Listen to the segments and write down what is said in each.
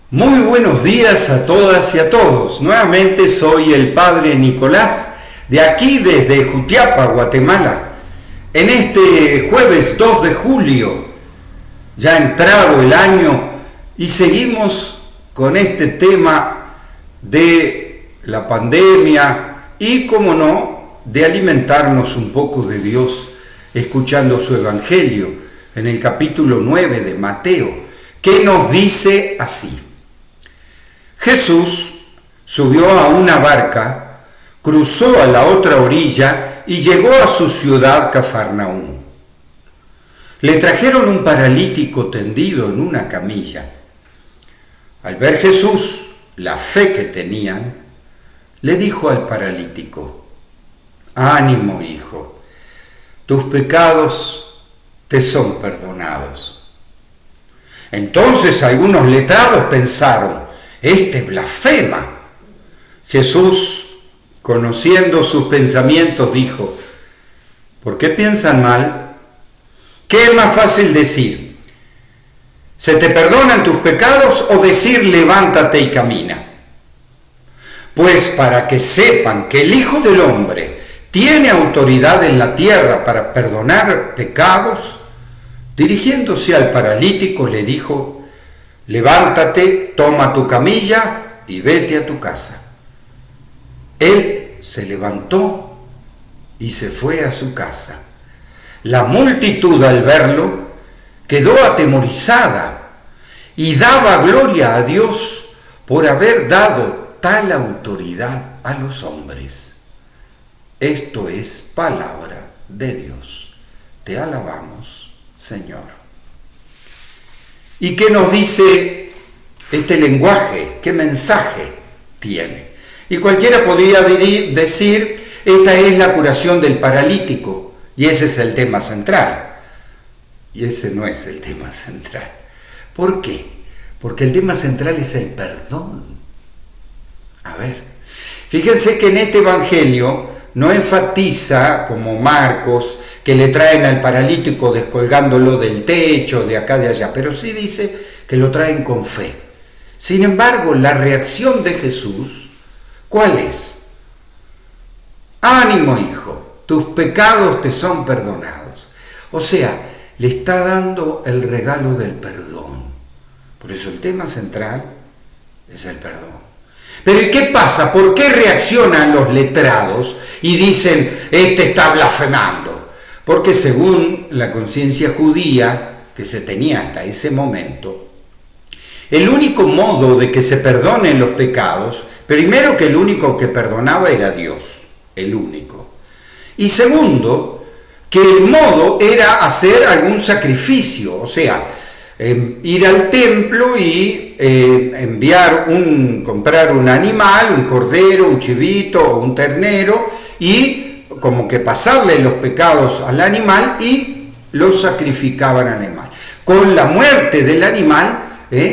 Muy buenos días a todas y a todos. Nuevamente soy el Padre Nicolás, de aquí desde Jutiapa, Guatemala. En este jueves 2 de julio, ya entrado el año, y seguimos con este tema de la pandemia y, como no, de alimentarnos un poco de Dios, escuchando su Evangelio en el capítulo 9 de Mateo, que nos dice así. Jesús subió a una barca, cruzó a la otra orilla y llegó a su ciudad Cafarnaúm. Le trajeron un paralítico tendido en una camilla. Al ver Jesús la fe que tenían, le dijo al paralítico: «Ánimo, hijo, tus pecados te son perdonados». Entonces algunos letrados pensaron: «Este blasfema». Jesús, conociendo sus pensamientos, dijo: «¿Por qué piensan mal? ¿Qué es más fácil decir? ¿Se te perdonan tus pecados o decir levántate y camina? Pues para que sepan que el Hijo del Hombre tiene autoridad en la tierra para perdonar pecados», dirigiéndose al paralítico le dijo: «Levántate, toma tu camilla y vete a tu casa». Él se levantó y se fue a su casa. La multitud, al verlo, quedó atemorizada y daba gloria a Dios por haber dado tal autoridad a los hombres. Esto es palabra de Dios. Te alabamos, Señor. ¿Y qué nos dice este lenguaje? ¿Qué mensaje tiene? Y cualquiera podría decir: esta es la curación del paralítico, y ese es el tema central. Y ese no es el tema central. ¿Por qué? Porque el tema central es el perdón. A ver, fíjense que en este evangelio no enfatiza, como Marcos, que le traen al paralítico descolgándolo del techo, de acá, de allá, pero sí dice que lo traen con fe. Sin embargo, la reacción de Jesús, ¿cuál es? «Ánimo, hijo, tus pecados te son perdonados». O sea, le está dando el regalo del perdón. Por eso el tema central es el perdón. Pero ¿y qué pasa? ¿Por qué reaccionan los letrados y dicen: este está blasfemando? Porque según la conciencia judía que se tenía hasta ese momento, el único modo de que se perdonen los pecados, primero, que el único que perdonaba era Dios, el único. Y segundo, que el modo era hacer algún sacrificio, o sea, ir al templo y comprar un animal, un cordero, un chivito o un ternero, y como que pasarle los pecados al animal y los sacrificaban al animal. Con la muerte del animal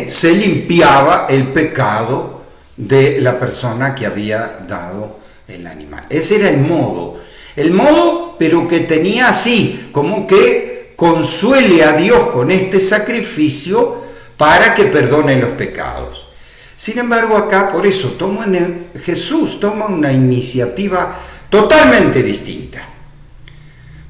se limpiaba el pecado de la persona que había dado el animal. Ese era el modo, pero que tenía así, como que consuele a Dios con este sacrificio para que perdone los pecados. Sin embargo, acá, por eso, Jesús toma una iniciativa totalmente distinta,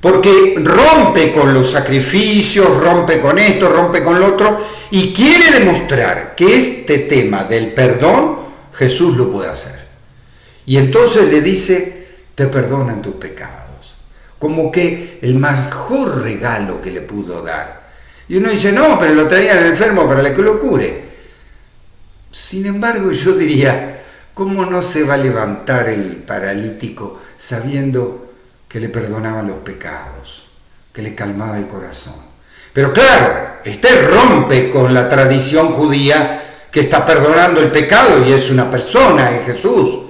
porque rompe con los sacrificios, rompe con esto, rompe con lo otro, y quiere demostrar que este tema del perdón Jesús lo puede hacer. Y entonces le dice: te perdonan tus pecados, como que el mejor regalo que le pudo dar. Y uno dice: no, pero lo traían al enfermo para que lo cure. Sin embargo, yo diría: ¿cómo no se va a levantar el paralítico sabiendo que le perdonaban los pecados, que le calmaba el corazón? Pero claro, rompe con la tradición judía que está perdonando el pecado y es una persona, es Jesús.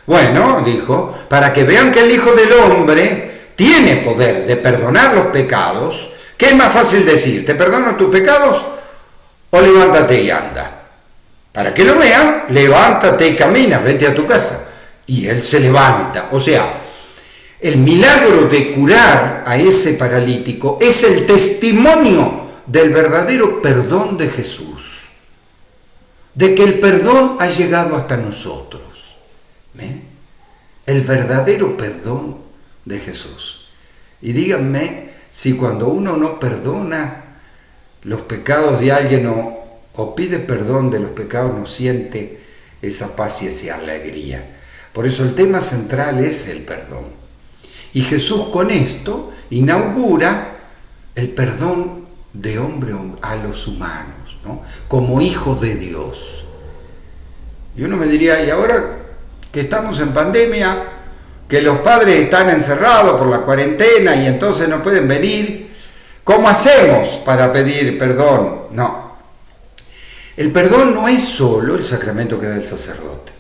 Bueno, dijo, para que vean que el Hijo del Hombre tiene poder de perdonar los pecados, ¿qué es más fácil decir? ¿Te perdono tus pecados o levántate y anda? Para que lo vean, levántate y camina, vete a tu casa. Y él se levanta. O sea, el milagro de curar a ese paralítico es el testimonio del verdadero perdón de Jesús. de que el perdón ha llegado hasta nosotros. ¿Ve? El verdadero perdón de Jesús. Y díganme si cuando uno no perdona los pecados de alguien o pide perdón de los pecados, no siente esa paz y esa alegría. Por eso el tema central es el perdón. Y Jesús con esto inaugura el perdón de hombre a los humanos, ¿no? Como hijos de Dios. Y uno me diría, ¿y ahora que estamos en pandemia, que los padres están encerrados por la cuarentena y entonces no pueden venir, ¿cómo hacemos para pedir perdón? No. El perdón no es solo el sacramento que da el sacerdote.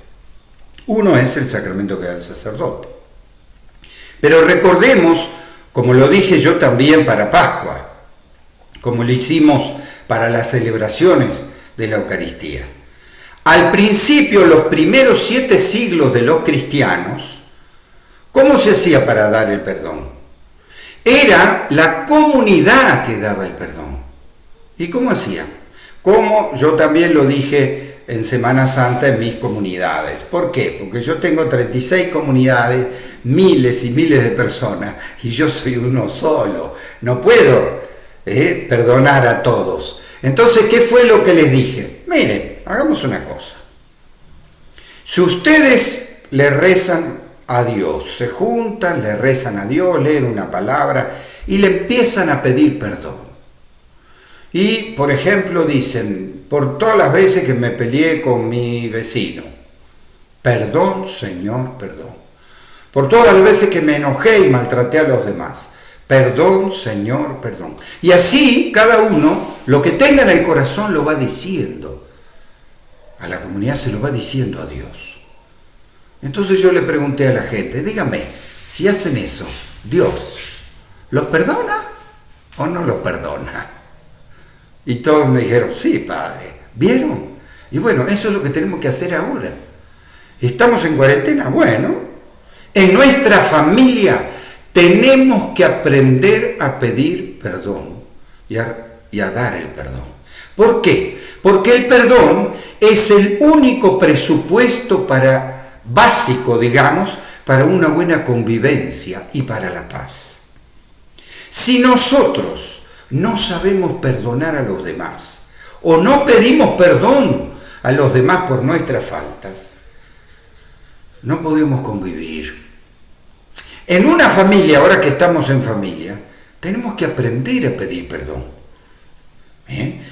Uno es el sacramento que da el sacerdote. Pero recordemos, como lo dije yo también para Pascua, como lo hicimos para las celebraciones de la Eucaristía. Al principio, los primeros 7 siglos de los cristianos, ¿cómo se hacía para dar el perdón? Era la comunidad que daba el perdón. ¿Y cómo hacían? Como yo también lo dije en Semana Santa en mis comunidades. ¿Por qué? Porque yo tengo 36 comunidades, miles y miles de personas, y yo soy uno solo. No puedo perdonar a todos. Entonces, ¿qué fue lo que les dije? Miren, hagamos una cosa. Si ustedes le rezan a Dios, se juntan, le rezan a Dios, leen una palabra y le empiezan a pedir perdón. Y, por ejemplo, dicen, por todas las veces que me peleé con mi vecino, perdón, Señor, perdón. Por todas las veces que me enojé y maltraté a los demás, perdón, Señor, perdón. Y así, cada uno, lo que tenga en el corazón lo va diciendo. A la comunidad se lo va diciendo a Dios. Entonces yo le pregunté a la gente, dígame, si hacen eso, ¿Dios los perdona o no los perdona? Y todos me dijeron, sí, Padre, ¿vieron? Y bueno, eso es lo que tenemos que hacer ahora. ¿Estamos en cuarentena? Bueno, en nuestra familia tenemos que aprender a pedir perdón y a dar el perdón. ¿Por qué? Porque el perdón es el único presupuesto básico, digamos, para una buena convivencia y para la paz. Si nosotros no sabemos perdonar a los demás o no pedimos perdón a los demás por nuestras faltas, no podemos convivir. En una familia, ahora que estamos en familia, tenemos que aprender a pedir perdón.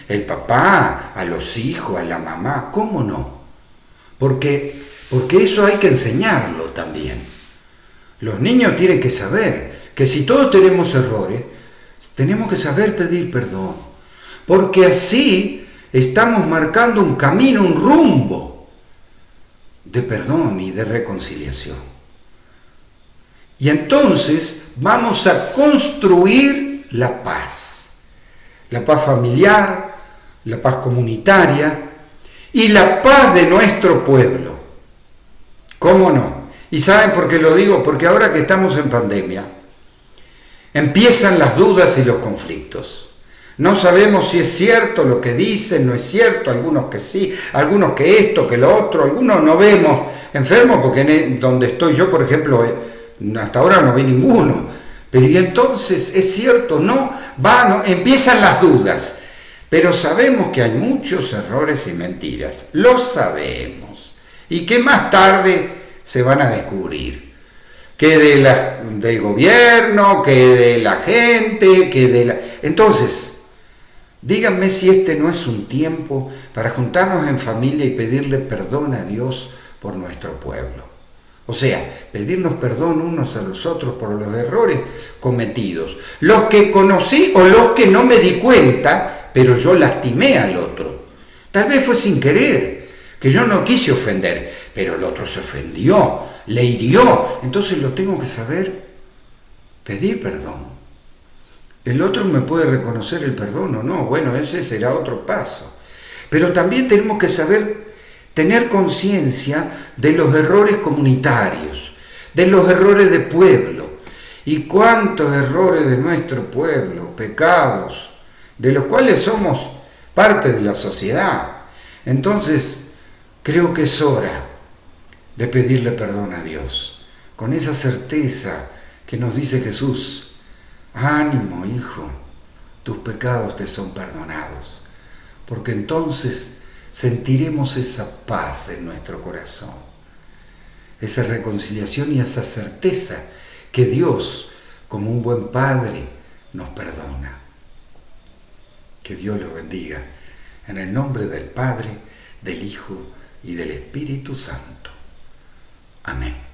El papá, a los hijos, a la mamá, ¿cómo no? Porque eso hay que enseñarlo también. Los niños tienen que saber que si todos tenemos errores, tenemos que saber pedir perdón, porque así estamos marcando un camino, un rumbo de perdón y de reconciliación. Y entonces vamos a construir la paz familiar, la paz comunitaria y la paz de nuestro pueblo. ¿Cómo no? ¿Y saben por qué lo digo? Porque ahora que estamos en pandemia, empiezan las dudas y los conflictos. No sabemos si es cierto lo que dicen, no es cierto, algunos que sí, algunos que esto, que lo otro, algunos no vemos enfermos, porque donde estoy yo, por ejemplo, hasta ahora no vi ninguno. Pero y entonces, ¿es cierto? No, empiezan las dudas. Pero sabemos que hay muchos errores y mentiras, lo sabemos, y que más tarde se van a descubrir. Que del gobierno, que de la gente, Entonces, díganme si este no es un tiempo para juntarnos en familia y pedirle perdón a Dios por nuestro pueblo. O sea, pedirnos perdón unos a los otros por los errores cometidos. Los que conocí o los que no me di cuenta, pero yo lastimé al otro. Tal vez fue sin querer, que yo no quise ofender, pero el otro se ofendió, le hirió. Entonces lo tengo que saber pedir perdón. El otro me puede reconocer el perdón o no. Bueno, ese será otro paso. Pero también tenemos que saber tener conciencia de los errores comunitarios, de los errores de pueblo. Y cuántos errores de nuestro pueblo, pecados, de los cuales somos parte de la sociedad. Entonces, creo que es hora de pedirle perdón a Dios, con esa certeza que nos dice Jesús: ánimo, hijo, tus pecados te son perdonados, porque entonces sentiremos esa paz en nuestro corazón, esa reconciliación y esa certeza que Dios, como un buen Padre, nos perdona. Que Dios los bendiga, en el nombre del Padre, del Hijo y del Espíritu Santo. Amén.